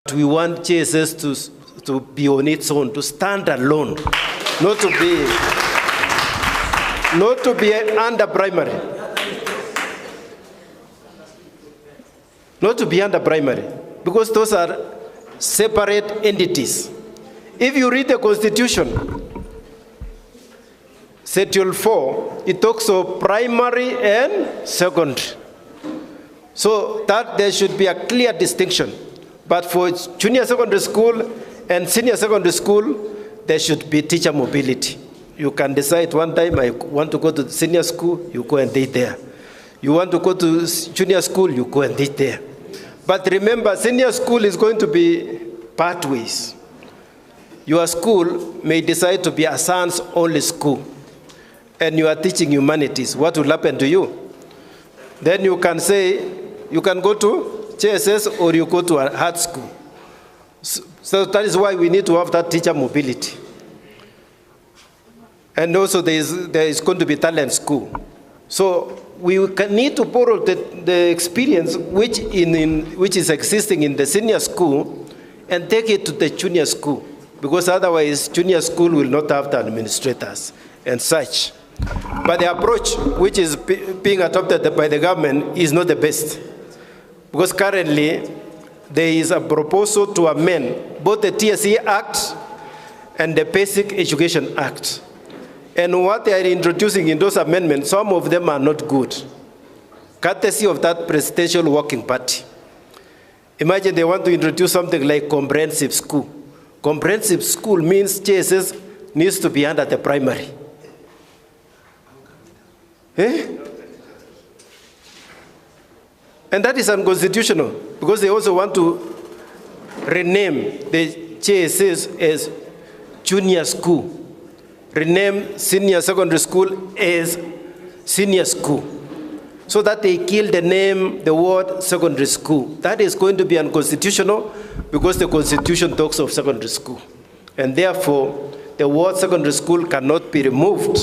We want JSS to be on its own, to stand alone, not to be under primary. Not to be under primary, because those are separate entities. If you read the Constitution, Schedule 4, it talks of primary and secondary. So that there should be a clear distinction. But for junior secondary school and senior secondary school, there should be teacher mobility. You can decide one time, I want to go to senior school, you go and teach there. You want to go to junior school, you go and teach there. But remember, senior school is going to be pathways. Your school may decide to be a science-only school, and you are teaching humanities. What will happen to you? Then you can say, you can go to JSS or you go to a art school. So that is why we need to have that teacher mobility. And also there is going to be talent school. So we need to borrow the experience which is existing in the senior school and take it to the junior school. Because otherwise junior school will not have the administrators and such. But the approach which is being adopted by the government is not the best. Because currently, there is a proposal to amend both the TSE Act and the Basic Education Act. And what they are introducing in those amendments, some of them are not good, courtesy of that presidential working party. Imagine they want to introduce something like comprehensive school. Comprehensive school means JSS needs to be under the primary. And that is unconstitutional, because they also want to rename the JSS as junior school, rename senior secondary school as senior school, so that they kill the name, the word secondary school. That is going to be unconstitutional, because the Constitution talks of secondary school. And therefore, the word secondary school cannot be removed.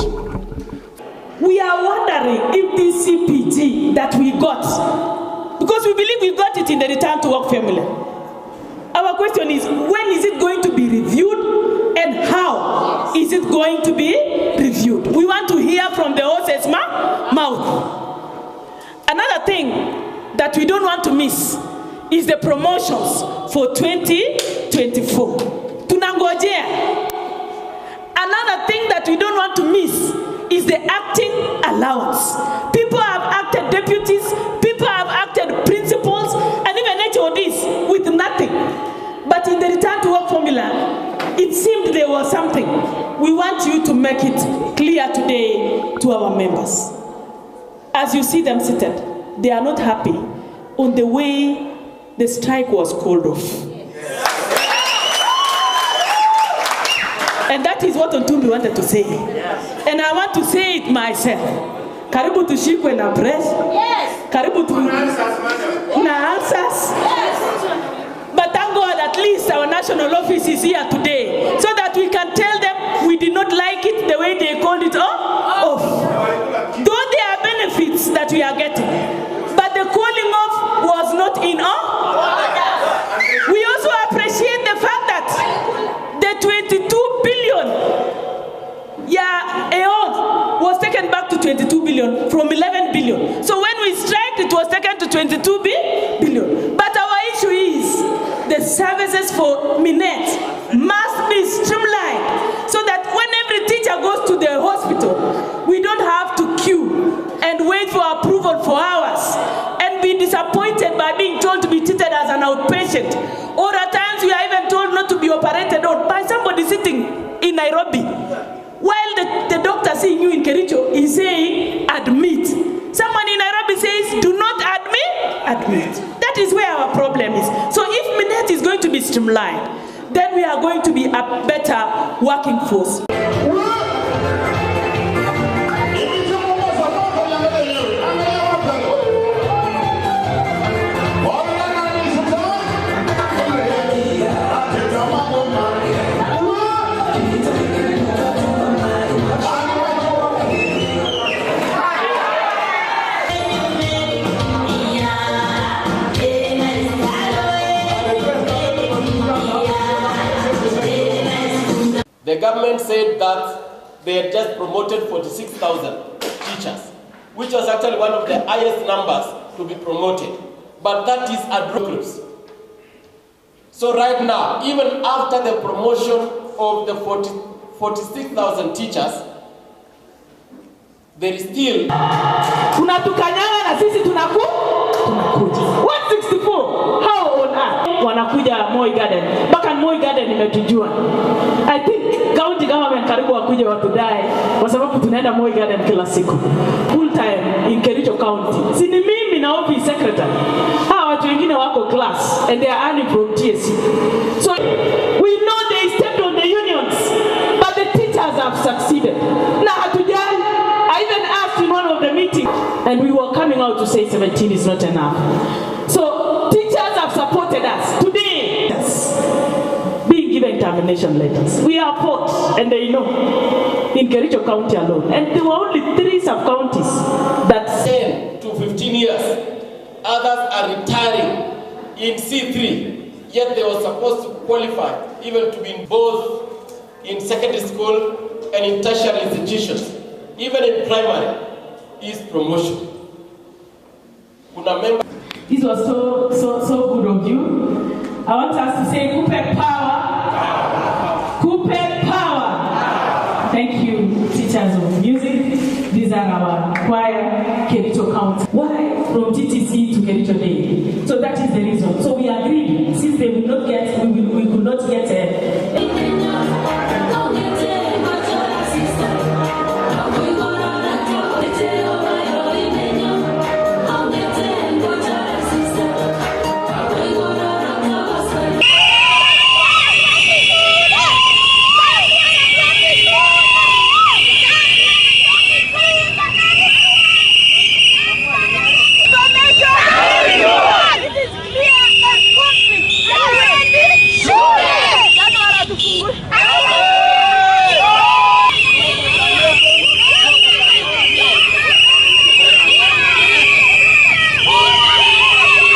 We are wondering if this CPG that we got, because we believe we got it in the return to work family. Our question is, when is it going to be reviewed and how is it going to be reviewed? We want to hear from the horse's mouth. Another thing that we don't want to miss is the promotions for 2024. Tunangojea. Another thing that we don't want to miss is the acting allowance. People have acted deputies, people have acted principals, and even HODs with nothing. But in the return to work formula, it seemed there was something. We want you to make it clear today to our members. As you see them seated, they are not happy on the way the strike was called off. And that is what Ontumbi wanted to say. Yes. And I want to say it myself. Karibu tushikwe na press. Yes. Karibu tu na answers. Yes. But thank God at least our national office is here today, so that we can tell them we did not like it the way they called it off. Though there are benefits that we are getting, but the calling off was not in all. We also appreciate the fact that the 22 billion aeon was taken back to 22 billion from 11 billion. So when we strike, it was taken to 22 billion. But our issue is the services for Minet must be streamlined, so that when every teacher goes to the hospital, we don't have to queue and wait for approval for hours and be disappointed by being told to be treated as an outpatient. Or at times we are even told not to be operated on by somebody sitting in Nairobi, while the doctor seeing you in Kericho is saying admit. Someone in Nairobi says do not admit. That is where our problem is. So if Minet is going to be streamlined, then we are going to be a better working force. The government said that they had just promoted 46,000 teachers, which was actually one of the highest numbers to be promoted. But that is a drop. So right now, even after the promotion of the 46,000 teachers, there is still... Tunatukanyanga na sisi tunakuja. 164, how on earth? Wanakuja Moi Garden. Baka Moi Garden imetujua. I think county government karibu wakuja watudai kwa sababu tunaenda Moi Garden kila siku. Full time in Kericho County. Si ni mimi na office secretary. Hawa watu wengine wako class and they are earning from TSC. So we know they stepped on the unions, but the teachers have succeeded. Na hatujali. I even asked in one of the meetings, and we were coming out to say 17 is not enough. So teachers have supported us. Today, yes, being given termination letters. We are fought, and they know, in Kericho County alone. And there were only 3 sub-counties that 10 to 15 years. Others are retiring in C3, yet they were supposed to qualify even to be in both in secondary school and in tertiary institutions. Even in primary, is promotion. This was so good of you. I want us to say KUPPET power.